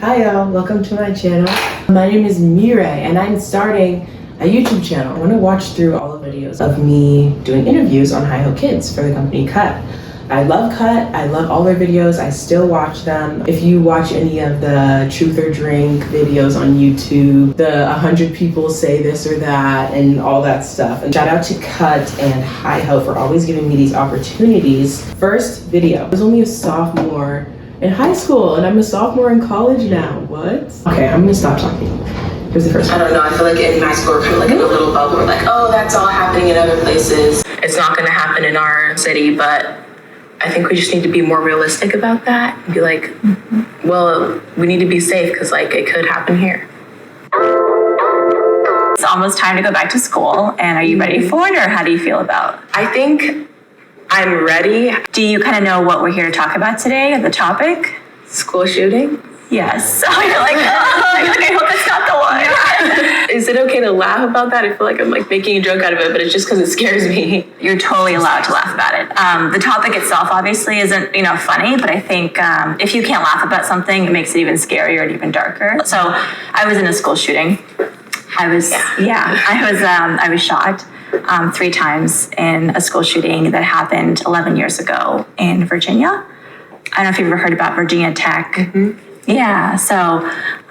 Hi y'all, welcome to my channel. My name is Mieraye and I'm starting a YouTube channel. I want to watch through all the videos of me doing interviews on Hi Ho Kids for the company Cut. I love Cut, I love all their videos, I still watch them. If you watch any of the Truth or Drink videos on YouTube, the 100 people say this or that and all that stuff. And shout out to Cut and Hi Ho for always giving me these opportunities. First video, I was only a sophomore in high school and I'm a sophomore in college now. What? Okay, I'm gonna stop talking. Here's the first one. I don't know, I feel like in high school we're kind of like in a little bubble. We're like, oh, that's all happening in other places. It's not gonna happen in our city, but I think we just need to be more realistic about that and be like, well, we need to be safe because like it could happen here. It's almost time to go back to school, and are you ready for it, or how do you feel about? I think I'm ready. Do you kind of know what we're here to talk about today, the topic? School shooting? Yes. So you're like, oh, I hope it's not the one. Yeah. Is it okay to laugh about that? I feel like I'm like making a joke out of it, but it's just because it scares me. You're totally allowed to laugh about it. The topic itself obviously isn't, funny, but I think if you can't laugh about something, it makes it even scarier and even darker. So I was in a school shooting. I was shot 3 times in a school shooting that happened 11 years ago in Virginia. I don't know if you've ever heard about Virginia Tech. Mm-hmm. Yeah, so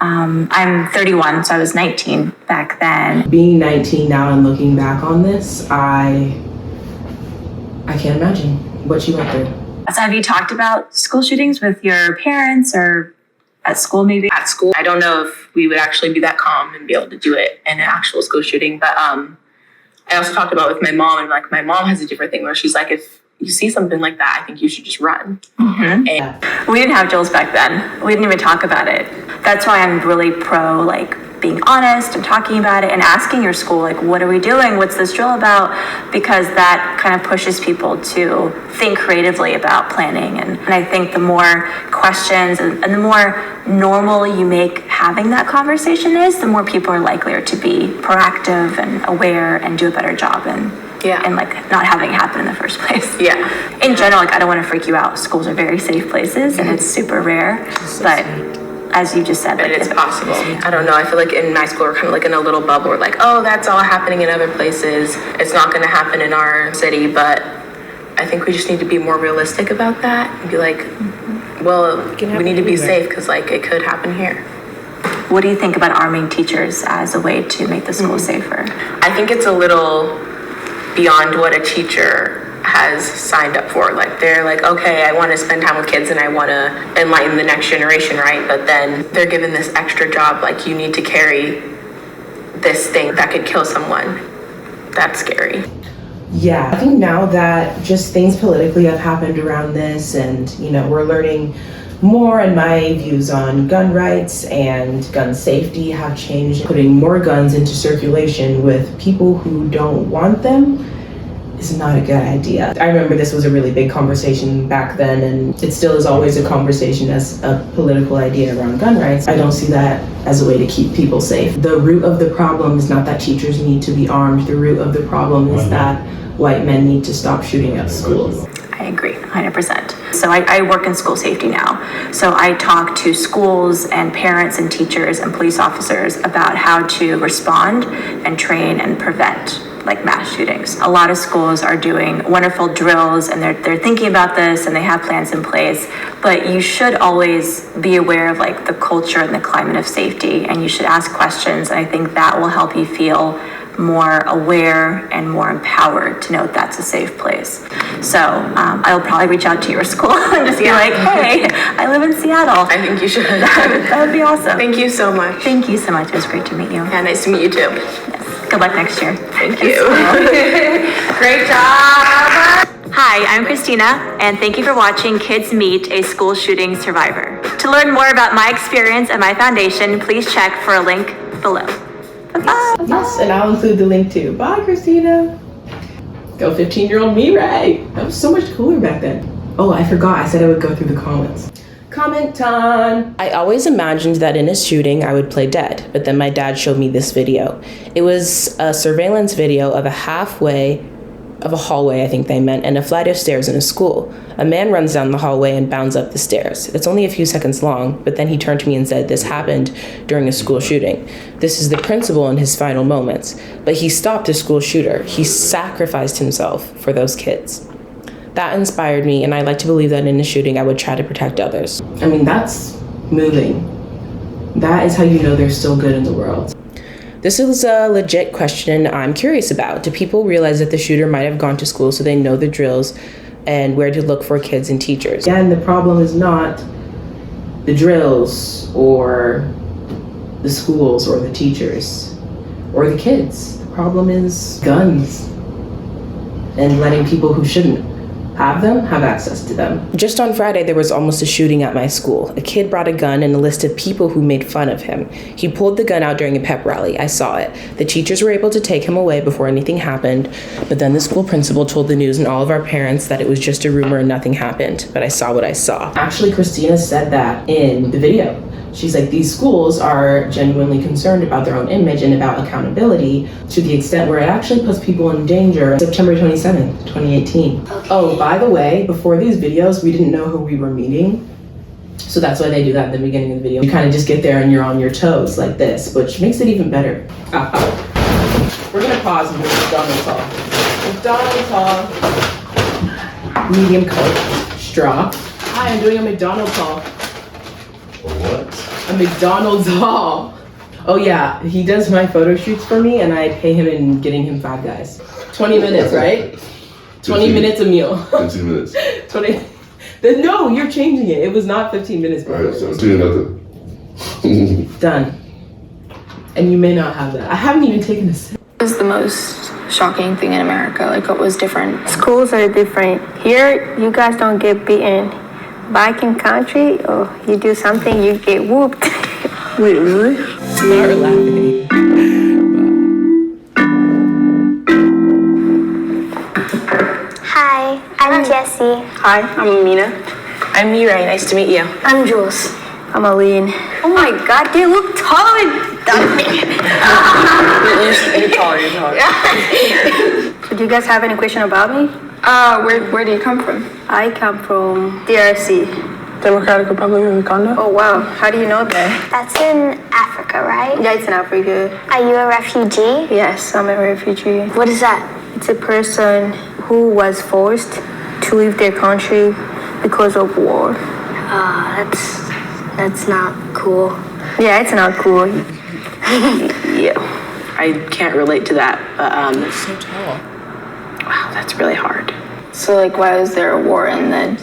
I'm 31, so I was 19 back then. Being 19 now and looking back on this, I can't imagine what you went through. So have you talked about school shootings with your parents or at school maybe? At school, I don't know if we would actually be that calm and be able to do it in an actual school shooting, but I also talked about it with my mom, and like my mom has a different thing where she's like, if you see something like that, I think you should just run. Mm-hmm. And we didn't have drills back then. We didn't even talk about it. That's why I'm really pro being honest and talking about it and asking your school, what are we doing? What's this drill about? Because that kind of pushes people to think creatively about planning. And I think the more questions and the more normal you make having that conversation is, the more people are likelier to be proactive and aware and do a better job and not having it happen in the first place. Yeah. In general, I don't want to freak you out. Schools are very safe places and it's super rare, but as you just said, it's possible. I don't know. I feel like in high school we're kind of like in a little bubble. We're like, oh, that's all happening in other places. It's not going to happen in our city, but I think we just need to be more realistic about that and be like, well, we need to be safe because like it could happen here. What do you think about arming teachers as a way to make the school safer? I think it's a little beyond what a teacher has signed up for. Like they're like, okay, I want to spend time with kids and I want to enlighten the next generation, right? But then they're given this extra job, like you need to carry this thing that could kill someone. That's scary. Yeah, I think now that just things politically have happened around this and, we're learning more, and my views on gun rights and gun safety have changed. Putting more guns into circulation with people who don't want them is not a good idea. I remember this was a really big conversation back then, and it still is always a conversation as a political idea around gun rights. I don't see that as a way to keep people safe. The root of the problem is not that teachers need to be armed. The root of the problem is that white men need to stop shooting up schools. I agree, 100%. So I work in school safety now. So I talk to schools and parents and teachers and police officers about how to respond and train and prevent mass shootings. A lot of schools are doing wonderful drills and they're thinking about this and they have plans in place, but you should always be aware of the culture and the climate of safety, and you should ask questions, and I think that will help you feel more aware and more empowered to know that's a safe place. So I'll probably reach out to your school and just be like, hey, I live in Seattle. I think you should. That would be awesome. Thank you so much. Thank you so much. It was great to meet you. Yeah, nice to meet you too. Yes. Good luck next year. Thank you. Great job. Hi, I'm Kristina, and thank you for watching Kids Meet a School Shooting Survivor. To learn more about my experience and my foundation, please check for a link below. Bye. Yes, and I'll include the link too. Bye, Kristina. Go 15-year-old Mieraye. That was so much cooler back then. Oh, I forgot. I said I would go through the comments. Comment time. I always imagined that in a shooting I would play dead, but then my dad showed me this video. It was a surveillance video of a halfway of a hallway, I think they meant, and a flight of stairs in a school. A man runs down the hallway and bounds up the stairs. It's only a few seconds long, but then he turned to me and said this happened during a school shooting. This is the principal in his final moments. But he stopped a school shooter. He sacrificed himself for those kids. That inspired me, and I like to believe that in a shooting, I would try to protect others. I mean, that's moving. That is how you know there's still good in the world. This is a legit question I'm curious about. Do people realize that the shooter might have gone to school so they know the drills and where to look for kids and teachers? Again, the problem is not the drills or the schools or the teachers or the kids. The problem is guns and letting people who shouldn't have them have access to them. Just on Friday, there was almost a shooting at my school. A kid brought a gun and a list of people who made fun of him. He pulled the gun out during a pep rally. I saw it. The teachers were able to take him away before anything happened, but then the school principal told the news and all of our parents that it was just a rumor and nothing happened, but I saw what I saw. Actually, Kristina said that in the video. She's like, these schools are genuinely concerned about their own image and about accountability to the extent where it actually puts people in danger. September 27th, 2018. Okay. Oh, by the way, before these videos, we didn't know who we were meeting. So that's why they do that at the beginning of the video. You kind of just get there and you're on your toes like this, which makes it even better. We're gonna pause and do McDonald's haul. McDonald's haul. Medium Coke. Straw. Hi, I'm doing a McDonald's haul. What? A McDonald's haul. Oh yeah, he does my photo shoots for me and I pay him in getting him Five Guys. 20 minutes, right? 20 minutes a meal. 15 minutes. 20. No, you're changing it. It was not 15 minutes before. Alright, so I'm doing nothing. Done. And you may not have that. I haven't even taken a sip. What was the most shocking thing in America? Like, what was different? Schools are different. Here, you guys don't get beaten. Back in country, you do something, you get whooped. Wait, really? Not laughing. Hi, I'm Jessie. Hi, I'm Mina. I'm Mieraye, nice to meet you. I'm Jules. I'm Aline. Oh my God, they look taller than me. You're taller. So do you guys have any question about me? Where do you come from? I come from DRC. Democratic Republic of the Congo. Oh wow, how do you know that? That's in Africa, right? Yeah, it's in Africa. Are you a refugee? Yes, I'm a refugee. What is that? It's a person who was forced to leave their country because of war. That's not cool. Yeah, it's not cool. Yeah, I can't relate to that, but It's so tall. wow, that's really hard. So, like, why is there a war in the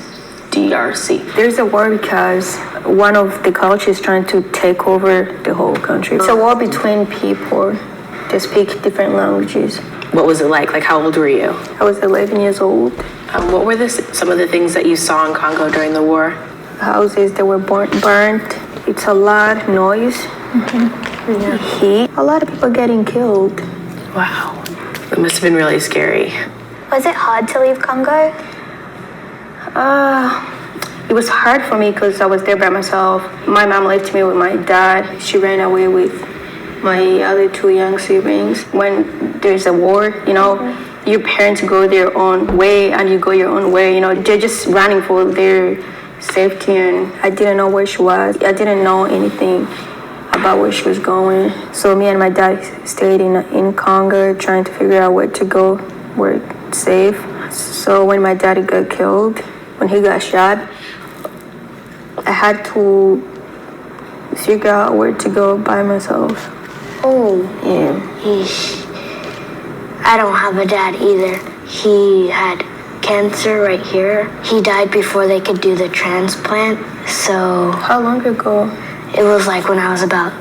DRC? There's a war because one of the cultures is trying to take over the whole country. It's a war between people that speak different languages. What was it like? Like, how old were you? I was 11 years old. What were some of the things that you saw in Congo during the war? Houses that were burnt. It's a lot of noise. Heat. A lot of people getting killed. Wow, it must have been really scary. Was it hard to leave Congo? It was hard for me because I was there by myself. My mom left me with my dad. She ran away with my other two young siblings. When there's a war, your parents go their own way and you go your own way. They're just running for their safety, and I didn't know where she was. I didn't know anything about where she was going. So me and my dad stayed in Congo trying to figure out where to go, where it's safe. So when my daddy got killed, when he got shot, I had to figure out where to go by myself. Oh, Yeah. I don't have a dad either. He had cancer right here. He died before they could do the transplant. So How long ago? it was like when I was about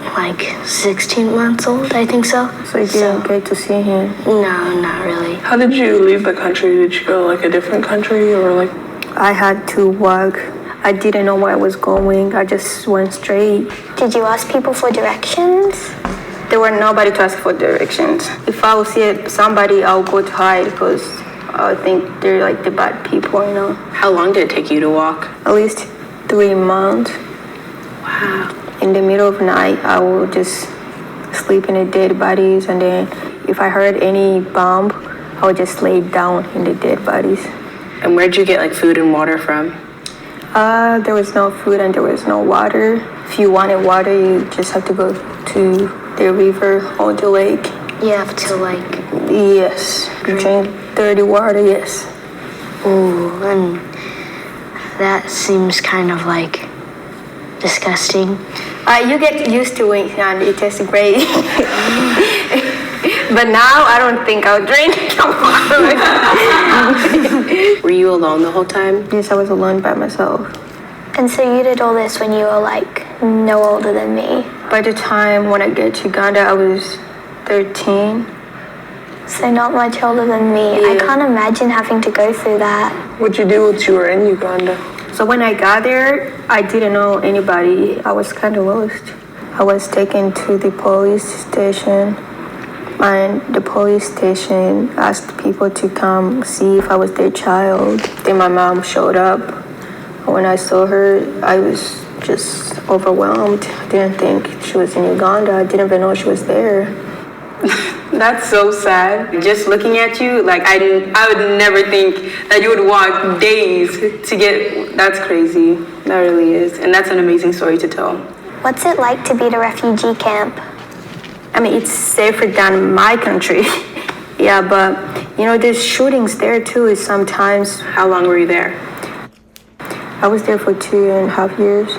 16 months old, I think so. So you didn't get to see him? No, not really. How did you leave the country? Did you go a different country or I had to walk. I didn't know where I was going. I just went straight. Did you ask people for directions? There were nobody to ask for directions. If I would see somebody, I'll go to hide because I think they're the bad people, How long did it take you to walk? At least 3 months. Wow. In the middle of the night, I would just sleep in the dead bodies, and then if I heard any bomb, I I would just lay down in the dead bodies. And where'd you get like food and water from? There was no food and there was no water. If you wanted water, you just have to go to the river or the lake. You have to like. Yes, drink dirty water, yes. Ooh, and that seems kind of like disgusting. You get used to it and it tastes great. But now I don't think I'll drink water. Were you alone the whole time? Yes, I was alone by myself. And so you did all this when you were like no older than me. By the time when I get to Uganda, I was 13. So not much older than me. I can't imagine having to go through that. What'd you do once you were in Uganda? So when I got there, I didn't know anybody. I was kind of lost. I was taken to the police station, and the police station asked people to come see if I was their child. Then my mom showed up. When I saw her, I was just overwhelmed. I didn't think she was in Uganda. I didn't even know she was there. That's so sad. Just looking at you, like I would never think that you would walk days to get. That's crazy. That really is, and that's an amazing story to tell. What's it like to be at a refugee camp? I mean, it's safer than my country. Yeah, but you know, there's shootings there too sometimes. How long were you there? I was there for 2.5 years.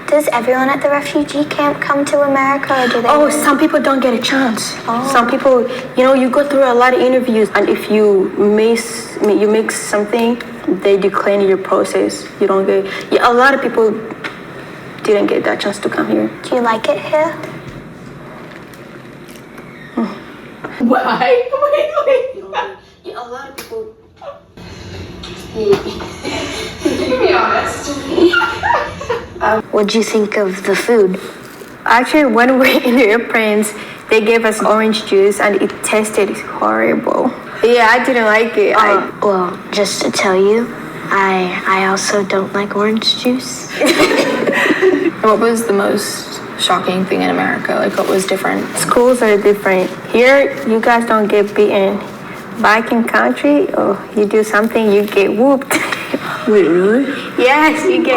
Does everyone at the refugee camp come to America, or do they? Oh, some people don't get a chance. Oh. Some people, you know, you go through a lot of interviews, and if you mix something, they decline your process. You don't get. Yeah, a lot of people didn't get that chance to come here. Do you like it here? Why? Wait. Yeah, a lot of people. To be honest. What'd you think of the food? Actually, when we were in the airplanes, they gave us orange juice, and it tasted horrible. Yeah, I didn't like it. Well, just to tell you, I also don't like orange juice. What was the most shocking thing in America? Like, what was different? Schools are different. Here, you guys don't get beaten. Back in country, you do something, you get whooped. Wait, really? Yes, you get.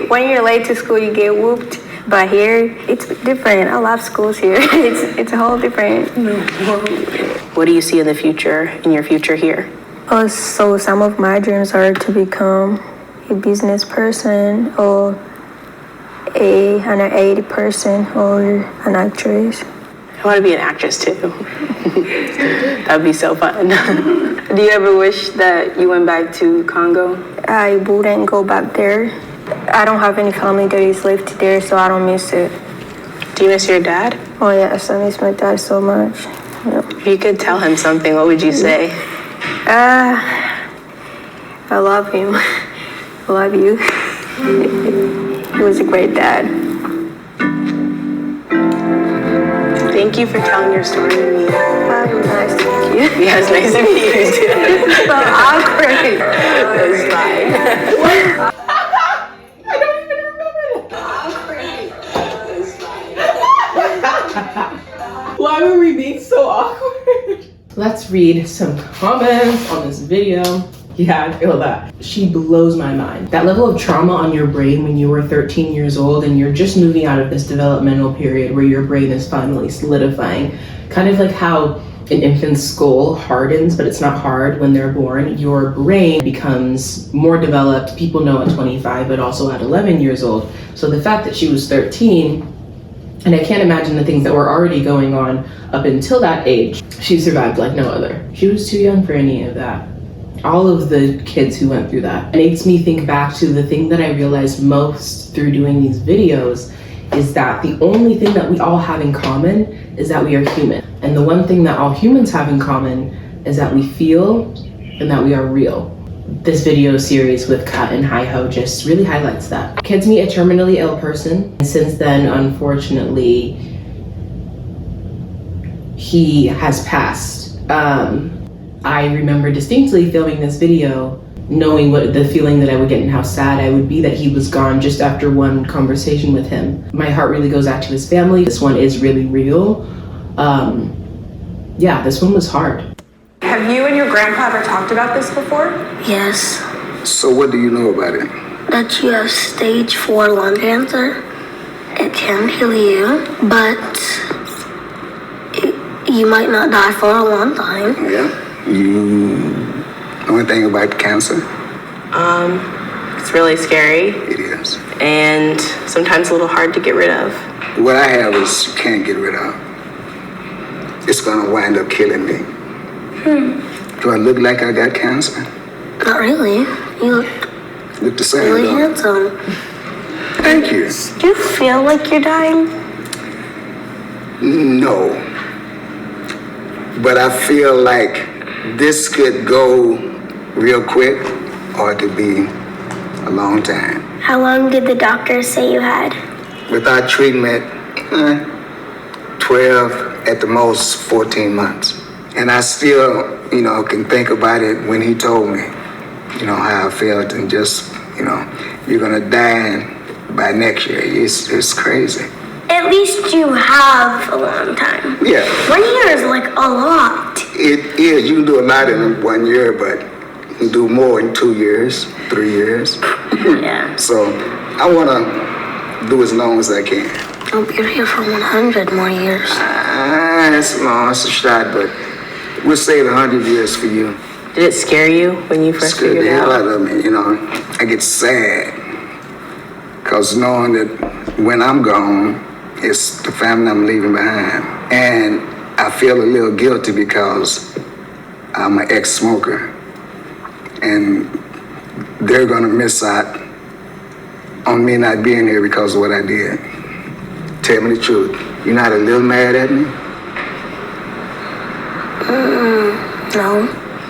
When you're late to school, you get whooped. But here, it's different. I love schools here. It's a whole different. What do you see in the future, in your future here? Oh, so some of my dreams are to become a business person or an aid person or an actress. I want to be an actress too. That'd be so fun. Do you ever wish that you went back to Congo? I wouldn't go back there. I don't have any family that is left there, so I don't miss it. Do you miss your dad? Oh yes, I miss my dad so much. Yeah. If you could tell him something, what would you say? I love him. I love you. He was a great dad. Thank you for telling your story to me. It was nice to meet you. Yeah, it's nice to meet you too. So awkward. It's fine. I don't even remember that. Why were we being so awkward? Let's read some comments on this video. Yeah, I feel that. She blows my mind. That level of trauma on your brain when you were 13 years old and you're just moving out of this developmental period where your brain is finally solidifying. Kind of like how an infant's skull hardens, but it's not hard when they're born. Your brain becomes more developed. People know at 25, but also at 11 years old. So the fact that she was 13, and I can't imagine the things that were already going on up until that age, she survived like no other. She was too young for any of that. All of the kids who went through that. It makes me think back to the thing that I realized most through doing these videos is that the only thing that we all have in common is that we are human. And the one thing that all humans have in common is that we feel and that we are real. This video series with Kat and Hi-Ho just really highlights that. Kids meet a terminally ill person, and since then, unfortunately, he has passed. I remember distinctly filming this video, knowing what the feeling that I would get and how sad I would be that he was gone just after one conversation with him. My heart really goes out to his family. This one is really real. Yeah, this one was hard. Have you and your grandpa ever talked about this before? Yes. So what do you know about it? That you have stage 4 lung cancer. It can kill you, but you might not die for a long time. Yeah. You know anything about cancer? It's really scary It is. and sometimes a little hard to get rid of. What I have is you can't get rid of. It's gonna wind up killing me. Do I look like I got cancer? Not really. You Look the same. look really though. handsome. Thank you. Do you feel like you're dying? No. But I feel like this could go real quick or it could be a long time. How long did the doctors say you had? Without treatment, 12, at the most 14 months. And I still, can think about it when he told me, how I felt and just, you're gonna die by next year. It's crazy. At least you have a long time. Yeah, 1 year is like a lot. it is. You can do a lot in 1 year, but you can do more in 2 years, 3 years. Yeah. So I wanna do as long as I can. I'll be here for 100 more years. It's long, it's a shot, but we'll save 100 years for you. Did it scare you when you first Scared figured the it hell out? out of me, I get sad. Because knowing that when I'm gone, it's the family I'm leaving behind. And I feel a little guilty because I'm an ex-smoker. And they're gonna miss out on me not being here because of what I did. Tell me the truth. You're not a little mad at me? No.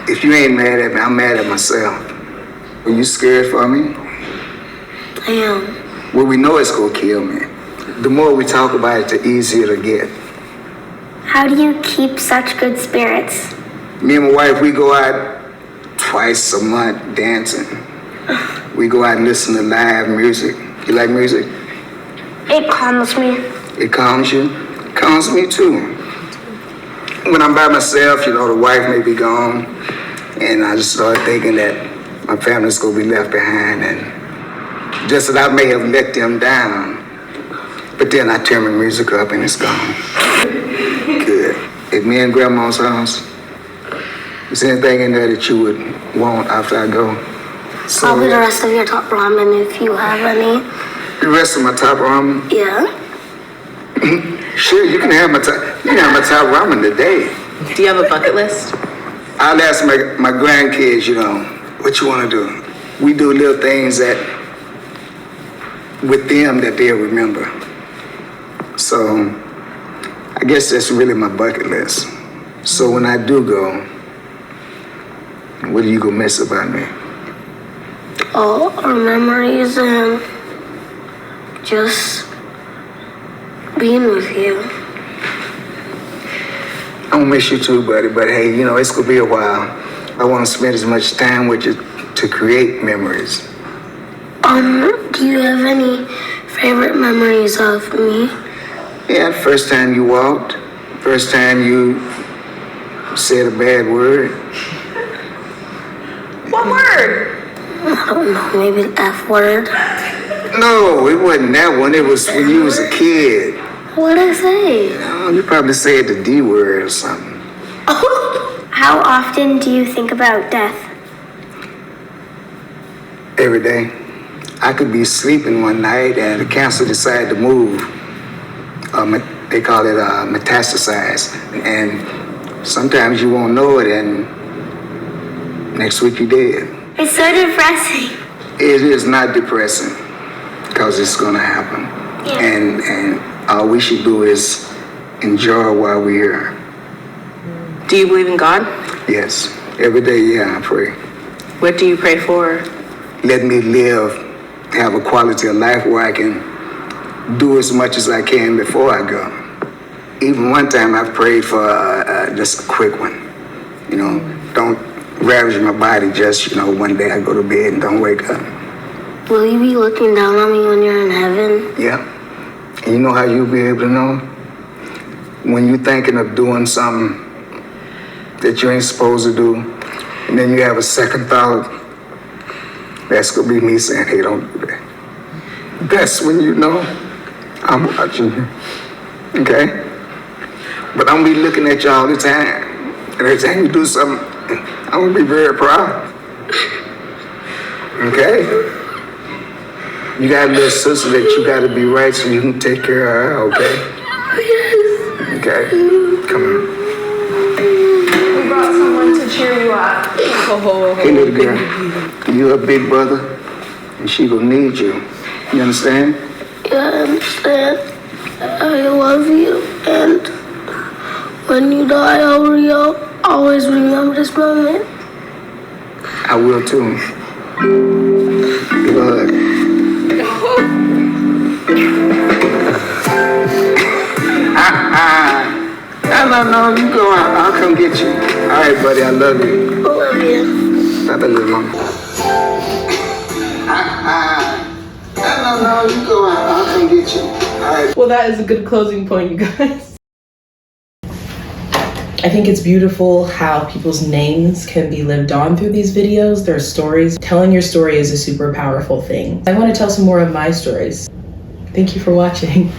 If you ain't mad at me, I'm mad at myself. Are you scared for me? I am. Well, we know it's gonna kill me. The more we talk about it, the easier it'll get. How do you keep such good spirits? Me and my wife, we go out twice a month dancing. We go out and listen to live music. You like music? It calms me. It calms you? Calms me too. When I'm by myself, the wife may be gone, and I just start thinking that my family's gonna be left behind, and just that I may have let them down. But then I turn my music up and it's gone. Good. At me and Grandma's house, is there anything in there that you would want after I go? Probably the rest of your top ramen if you have any. The rest of my top ramen? Yeah. Sure, you can have my top ramen today. Do you have a bucket list? I'll ask my grandkids, what you want to do. We do little things that with them that they'll remember. So I guess that's really my bucket list. So when I do go, what are you gonna miss about me? All our memories and just being with you. I'm gonna miss you too, buddy, but hey, it's gonna be a while. I wanna spend as much time with you to create memories. Do you have any favorite memories of me? Yeah, first time you walked, first time you said a bad word. What word? I don't know, maybe the F word. No, it wasn't that one. It was when you was a kid. What'd I say? You probably said the D word or something. How often do you think about death? Every day. I could be sleeping one night and the cancer decided to move. They call it metastasize. And sometimes you won't know it and next week you're dead. It's so depressing. It is not depressing because it's gonna happen. Yeah. And all we should do is enjoy while we're here. Do you believe in God? Yes, every day, yeah, I pray. What do you pray for? Let me live, have a quality of life where I can do as much as I can before I go. Even one time I prayed for just a quick one. Don't ravage my body just, one day I go to bed and don't wake up. Will you be looking down on me when you're in heaven? Yeah. And you know how you'll be able to know? When you're thinking of doing something that you ain't supposed to do. And then you have a second thought. That's gonna be me saying, hey, don't do that. That's when you know I'm watching you. Okay? But I'm gonna be looking at you all the time. And every time you do something, I'm gonna be very proud. Okay? You got a little sister that you gotta be right so you can take care of her, okay? Okay? Come here. We brought someone to cheer you up. Hey, little girl, you a big brother, and she gonna need you. You understand? Yeah, I understand. I love you, and when you die, I'll always remember this moment. I will too. Give a hug. No, you go out. I'll come get you. All right, buddy, I love you. I love you. Love you, mama. No, you go out. I'll come get you. All right. Well, that is a good closing point, you guys. I think it's beautiful how people's names can be lived on through these videos, their stories. Telling your story is a super powerful thing. I want to tell some more of my stories. Thank you for watching.